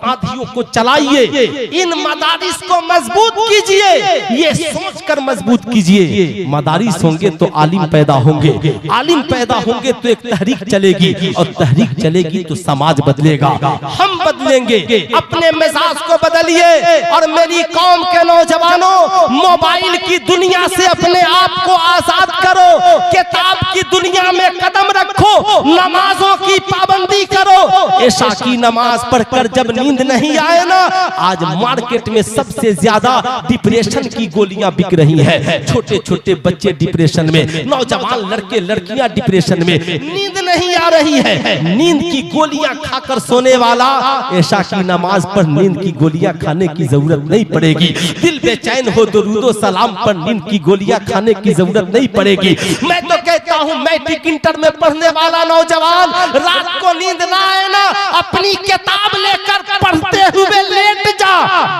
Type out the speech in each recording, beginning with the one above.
आंधियों को चलाइए, इन मदारिस को मजबूत कीजिए, ये सोचकर मजबूत कीजिए मदारिस होंगे तो आलिम पैदा होंगे, आलिम पैदा होंगे तो एक तहरीक चलेगी, और तहरीक चलेगी तो समाज बदलेगा, हम बदलेंगे। अपने मिजाज को बदलिए। और मेरी कौम के नौजवानों, मोबाइल की दुनिया से अपने आप को आजाद करो, किताब की दुनिया में कदम रखो, नमाजों की पाबंदी करो। ऐशा की नमाज पढ़कर जब नींद नहीं आए ना, आज मार्केट में सबसे ज्यादा डिप्रेशन की गोलियां बिक रही हैं। छोटे छोटे बच्चे डिप्रेशन में, नौजवान लड़के लड़कियां डिप्रेशन में, नींद नहीं आ रही है। नींद की गोलियां खाकर सोने वाला ऐशा की नमाज पर नींद की गोलियां खाने की जरूरत नहीं पड़ेगी। दिल बेचैन हो तो रुदो सलाम पर नींद की गोलियां खाने की जरूरत नहीं पड़ेगी। मैं तो कहता हूं, मैट्रिक इंटर में पढ़ने वाला नौजवान रात को नींद ना आए ना, अपनी किताब लेकर पढ़ते हुए लेट जा,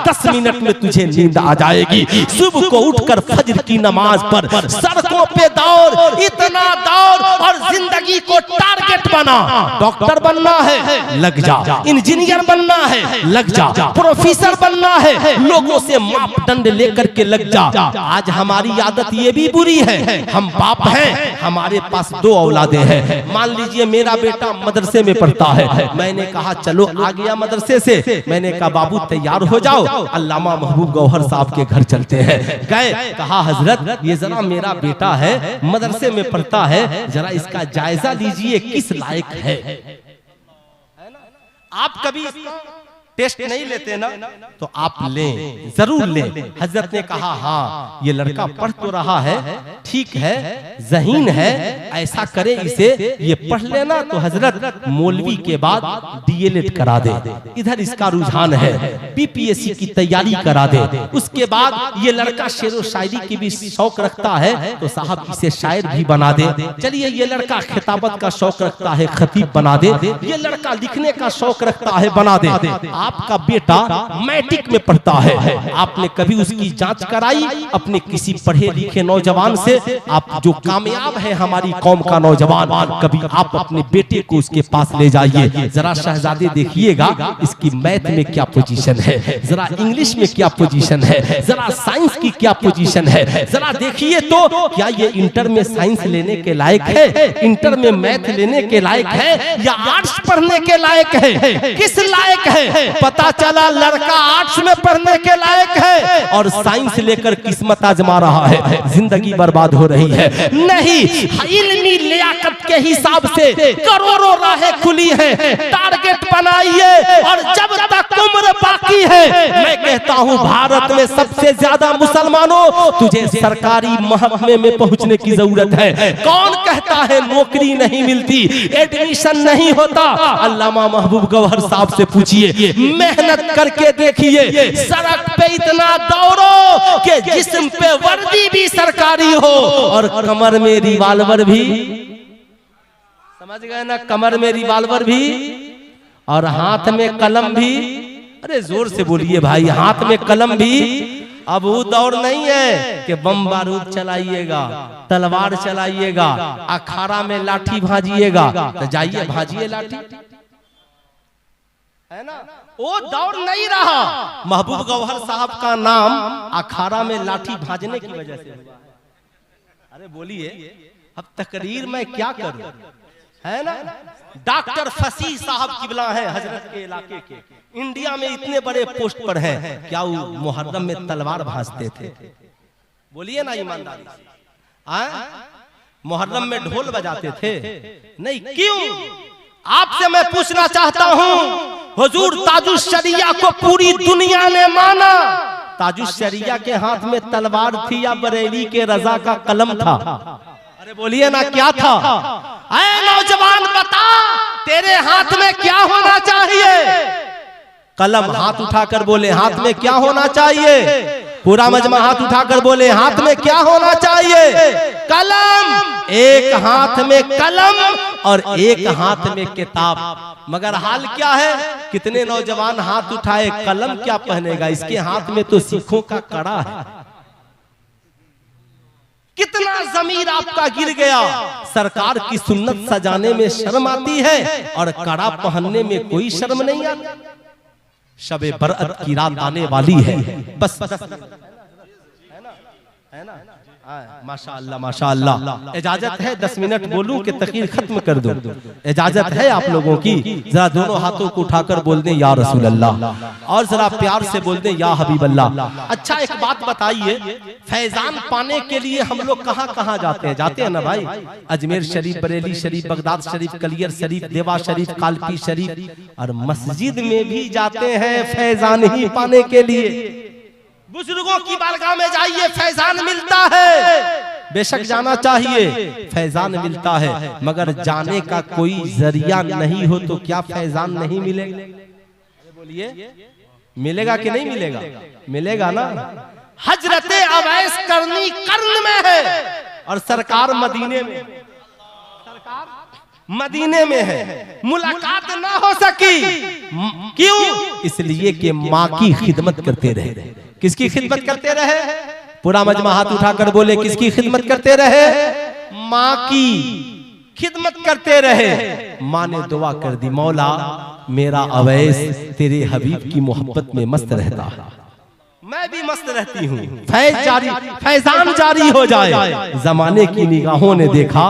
10 मिनट में तुझे नींद आ जाएगी। सुबह को उठकर फजर की नमाज पर सड़कों पे दौड़, इतना दौड़, और जिंदगी को टारगेट बना। डॉक्टर बनना है, लग जा। इंजीनियर बनना है, लग जा। प्रोफेसर बनना है, लोगों से मापदंड लेकर के लग जा। आज हमारी आदत ये भी बुरी है, हम बाप हैं, हमारे पास 2 औलादे हैं। मान लीजिए मेरा बेटा मदरसे में पढ़ता है, मैंने कहा चलो आ गया मदरसे से, मैंने कहा बाबू तैयार हो जाओ, अल्लामा महबूब गौहर साहब के घर चलते हैं। गए, कहा हजरत ये जरा मेरा बेटा है, मदरसे में पढ़ता है, जरा इसका जायजा लीजिए किस लायक है। आप कभी टेस्ट नहीं लेते ना, तो आप लें, जरूर लें। हजरत ने कहा हाँ ये लड़का पढ़ तो रहा है, ठीक है, ज़हीन है, ऐसा करे इसे ये पढ़ लेना तो हजरत मौलवी के बाद DLED करा दे, इधर इसका रुझान है, BPSC की तैयारी करा दे। उसके बाद ये लड़का शेर व शायरी की भी शौक रखता है, तो साहब इसे शायर भी बना दे। चलिए ये लड़का खिताबत का शौक रखता है, खतीब बना दे। ये लड़का लिखने का शौक रखता है, बना दे। आपका बेटा मैट्रिक में पढ़ता है, आपने कभी उसकी जांच कराई अपने किसी पढ़े लिखे नौजवान से? आप जो कामयाब है हमारी कौम का नौजवान, कभी आप अपने बेटे को उसके पास ले जाइए, जरा शहजादे देखिएगा इसकी मैथ में क्या पोजीशन है, जरा इंग्लिश में क्या पोजीशन है, जरा साइंस की क्या पोजीशन है, जरा देखिए तो क्या ये इंटर में साइंस लेने के लायक है, इंटर में मैथ लेने के लायक है, या आर्ट्स पढ़ने के लायक है? किस लायक है? पता चला लड़का आर्ट्स में पढ़ने के लायक है और साइंस लेकर किस्मत आजमा रहा है, जिंदगी बर्बाद हो रही है। नहीं, इल्मी लियाकत के हिसाब से करोड़ों राहें खुली हैं, टारगेट बनाइए। और जब तक उम्र बाकी है, मैं कहता हूं भारत में सबसे ज्यादा मुसलमानों, तुझे सरकारी महकमे में पहुंचने की जरूरत है। कौन कहता है नौकरी नहीं मिलती, एडमिशन नहीं होता? अल्लामा महबूब गौहर साहब से पूछिए, मेहनत करके देखिए, सड़क पे इतना दौड़ो कि जिस्म पे वर्दी भी सरकारी हो और कमर में रिवाल्वर भी, समझ गए ना, कमर में रिवाल्वर भी और हाथ में कलम भी। अरे जोर से बोलिए भाई, हाथ में कलम भी। अब वो दौड़ नहीं है कि बम बारूद चलाइएगा, तलवार चलाइएगा, अखाड़ा में लाठी भाजिएगा, तो जाइए भाजिए लाठी, है ना? वो दौड़ नहीं रहा। महबूब गौहर साहब का नाम अखाड़ा में लाठी भाजने की वजह से। अरे बोलिए, अब तकरीर में क्या करूं, है ना? डॉक्टर फसीह साहब किबला है हजरत के इलाके के, इंडिया में इतने बड़े पोस्ट पर हैं, क्या वो मुहर्रम में तलवार भाजते थे? बोलिए ना ईमानदारी से, मुहर्रम में ढोल बजाते थे? नहीं। क्यों? आपसे मैं पूछना चाहता हूं, हुजूर ताजुश शरिया को पूरी दुनिया ने माना, ताजुश शरिया के हाथ में तलवार थी या बरेली के रजा का कलम था? अरे बोलिए ना, क्या था? ऐ नौजवान बता, तेरे हाथ में क्या होना चाहिए? कलम। हाथ उठाकर बोले हाथ में क्या होना चाहिए? पूरा मजमा हाथ उठाकर बोले हाथ में क्या होना चाहिए? कलम। एक हाथ में कलम और एक हाथ में किताब। मगर हाल क्या है, कितने नौजवान हाथ उठाए, कलम क्या पहनेगा, इसके हाथ में तो सिखों का कड़ा है। कितना जमीर आपका गिर गया। सरकार की सुन्नत सजाने में शर्म आती है और कड़ा पहनने में कोई शर्म नहीं आती। शबे बरअत की रात आने वाली है। बस है ना? माशाअल्लाह माशाअल्लाह। इजाजत है 10 मिनट बोलूं कि तकरीर खत्म कर दूं? इजाजत है आप लोगों की? जरा दोनों हाथों को उठाकर बोल दें या रसूल अल्लाह, और जरा प्यार से बोल दें या हबीब अल्लाह। अच्छा एक बात बताइए, फैजान पाने के लिए हम लोग कहाँ कहाँ जाते हैं? जाते हैं ना भाई, अजमेर शरीफ, बरेली शरीफ, बगदाद शरीफ, कलियर शरीफ, देवा शरीफ, कालपी शरीफ, और मस्जिद में भी जाते हैं फैजान ही पाने के लिए। बुजुर्गों की बारगाह में जाइए, फैजान मिलता है। बेशक जाना चाहिए, फैजान मिलता है, मगर जाने का कोई जरिया नहीं हो तो क्या फैजान नहीं मिलेगा? बोलिए, मिलेगा कि नहीं मिलेगा? मिलेगा ना। हजरत अवैस करनी कर्न में है और सरकार मदीने में, मदीने में है। मुलाकात ना हो सकी, क्यों? इसलिए कि माँ की खिदमत करते रहे। किसकी खिदमत करते रहे? पूरा मजमा हाथ उठाकर बोले, किसकी खिदमत करते रहे? माँ की खिदमत करते रहे। माँ ने दुआ कर दी, मौला मेरा अवैस तेरे हबीब की मोहब्बत में मस्त रहता है, मैं भी मस्त रहती हूँ, फैजान जारी हो जाए। जमाने की निगाहों ने देखा,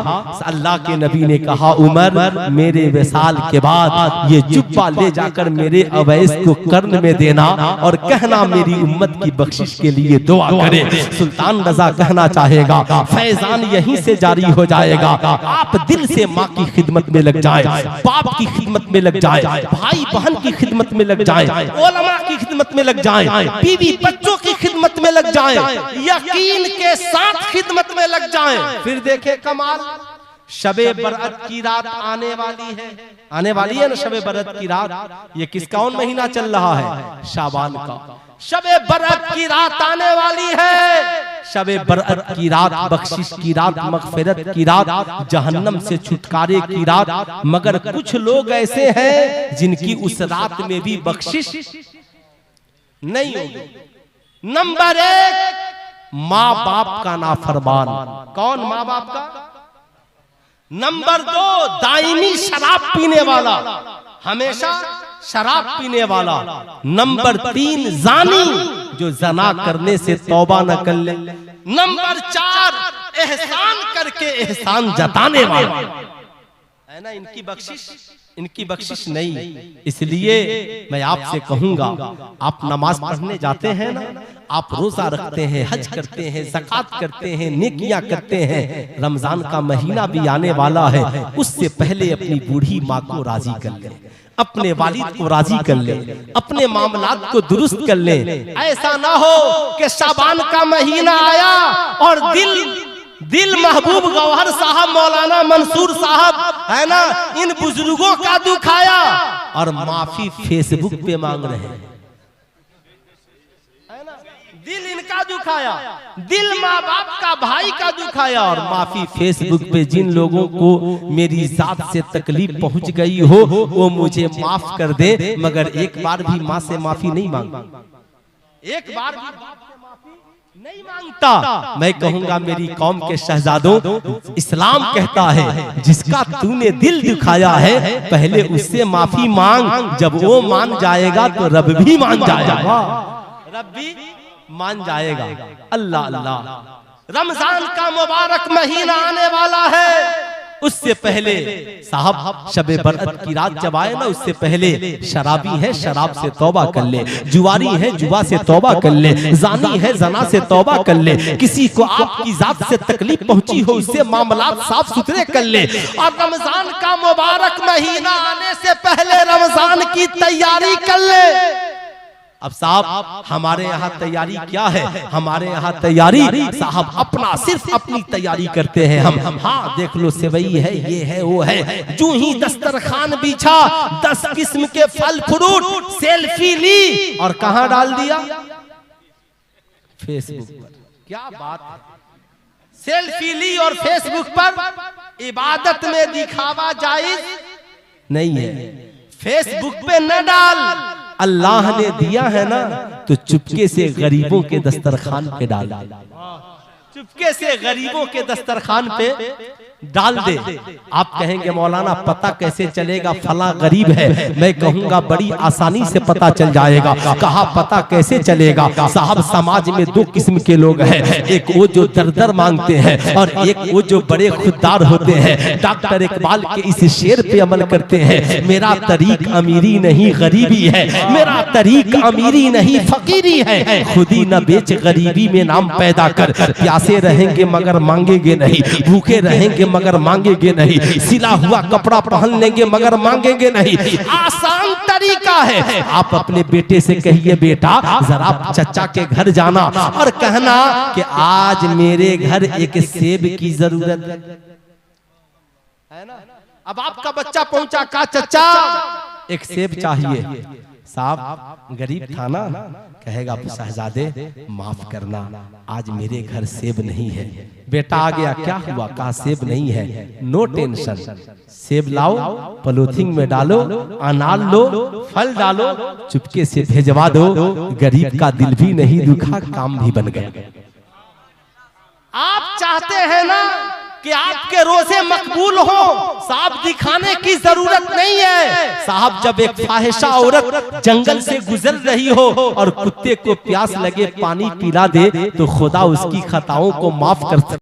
अल्लाह के नबी ने कहा, उमर मेरे विसाल के बाद ये जुब्बा ले जाकर मेरे अवैस को कर्न में देना और कहना मेरी उम्मत की बख्शिश के लिए दुआ करे। सुल्तान रजा कहना चाहेगा, फैजान यहीं से जारी हो जाएगा। आप दिल से माँ की खिदमत में लग जाए, बाप की खिदमत में लग जाए, भाई बहन की खिदमत में लग जाए, उलमा की खिदमत में लग जाए, बीवी बच्चों की खिदमत में लग जाएं, यकीन के साथ खिदमत में लग जाएं, फिर देखें कमाल। शबे बरअत की रात आने वाली है, आने वाली है ना शबे बरअत की रात। ये किस कौन महीना चल रहा है? शाबान का। शबे बरअत की रात आने वाली है। शबे बरअत की रात बख्शिश की रात, मगफिरत की रात, जहन्नम से छुटकारे की रात। मगर कुछ लोग ऐसे हैं जिनकी उस रात में भी बख्शिश नहीं होगी। नंबर 1, माँ बाप का नाफरमान। कौन? माँ बाप का। नंबर 2, दायमी शराब पीने वाला, हमेशा शराब पीने वाला। नंबर 3, जानी, जो जना करने से तौबा न कर ले। नंबर 4, एहसान करके एहसान जताने वाला, है ना। इनकी बख्शिश नहीं। इसलिए मैं आपसे कहूंगा, आप नमाज पढ़ने जाते हैं ना, आप रोजा रखते हैं, हज करते हैं, ज़कात करते हैं, नेकियां करते हैं। रमजान का महीना भी आने वाला है, उससे पहले अपनी बूढ़ी माँ को राजी कर ले, अपने वालिद को राजी कर ले, अपने मामलात को दुरुस्त कर ले। ऐसा ना हो कि शाबान का महीना आया और दिल महबूब गौहर साहब, मौलाना मंसूर साहब, है ना, इन बुजुर्गों का दुखाया और माफी फेसबुक पे मांग रहे हैं, है ना। दिल इनका दुखाया, दिल माँ बाप का, भाई का दुखाया, और माफी फेसबुक पे जिन लोगों को मेरी जात से तकलीफ पहुंच गई हो वो मुझे माफ कर दे, मगर एक बार भी माँ से माफी नहीं मांगता, एक बार भी नहीं मांगता। मैं कहूंगा मेरी कौम के शहजादों, इस्लाम कहता है जिसका तूने दिल दुखाया है पहले उससे माफी मांग, जब वो मान जाएगा तो रब भी मान जाएगा, रब भी मान जाएगा। अल्लाह अल्लाह। रमजान का मुबारक महीना आने वाला है, उससे पहले साहब शबे बरअत की रात जब आए ना, उससे पहले शराबी है शराब से तौबा कर ले, जुआरी है जुआ से तौबा कर ले, जानी है जना से तौबा कर ले, किसी को आपकी जात से तकलीफ पहुंची हो उससे मामलात साफ सुथरे कर ले। और रमजान का मुबारक महीना आने से पहले रमजान की तैयारी कर ले। अब साहब हमारे यहाँ तैयारी क्या है? हमारे यहाँ तैयारी साहब अपना सिर्फ अपनी तैयारी करते हैं हम। हाँ देख लो, सेवई है, ये है, वो है। जो ही दस्तरखान बिछा, 10 किस्म के फल फ्रूट, सेल्फी ली और कहाँ डाल दिया? फेसबुक पर। क्या बात है, सेल्फी ली और फेसबुक पर। इबादत में दिखावा जायज नहीं है, फेसबुक पे न डाल। अल्लाह ने दिया है ना तो चुपके से गरीबों के दस्तरखान पे डाल, चुपके से गरीबों के दस्तरखान पे डाल दे। आप कहेंगे मौलाना पता कैसे चलेगा, फला गरीब है। मैं कहूंगा बड़ी आसानी से पता चल जाएगा। कहा पता कैसे चलेगा? साहब समाज में दो किस्म के लोग हैं, एक वो जो दर दर मांगते हैं और एक वो जो बड़े खुददार होते हैं। डॉक्टर इकबाल के इस शेर पे अमल करते हैं, मेरा तरीक अमीरी नहीं गरीबी है, मेरा तरीक अमीरी नहीं फकीरी है। खुदी न बेच गरीबी में नाम पैदा कर, प्यासे रहेंगे मगर मांगेंगे नहीं, भूखे रहेंगे मगर मांगेंगे नहीं, सिला हुआ कपड़ा पहन लेंगे मगर मांगेंगे नहीं। आसान तरीका है। आप अपने बेटे से कहिए बेटा जरा चचा के घर जाना और कहना कि आज मेरे घर एक सेब की जरूरत है ना। अब आपका बच्चा पहुंचा, कहा चचा एक सेब चाहिए। साहब गरीब था ना, कहेगा शहजादे माफ करना आज मेरे घर सेब नहीं है। बेटा आ गया, क्या हुआ? कहा सेब नहीं है। नो टेंशन, सेब लाओ, पॉलिथीन में डालो, अनार लो, फल डालो, चुपके से भेजवा दो। गरीब का दिल भी नहीं दुखा, काम भी बन गया। आप चाहते हैं ना कि आपके रोजे मकबूल हो, साहब दिखाने की जरूरत नहीं है। साहब जब एक फाहिशा औरत जंगल से गुजर रही हो और कुत्ते को प्यास लगे पानी पिला दे तो खुदा उसकी खताओं को माफ कर सकता।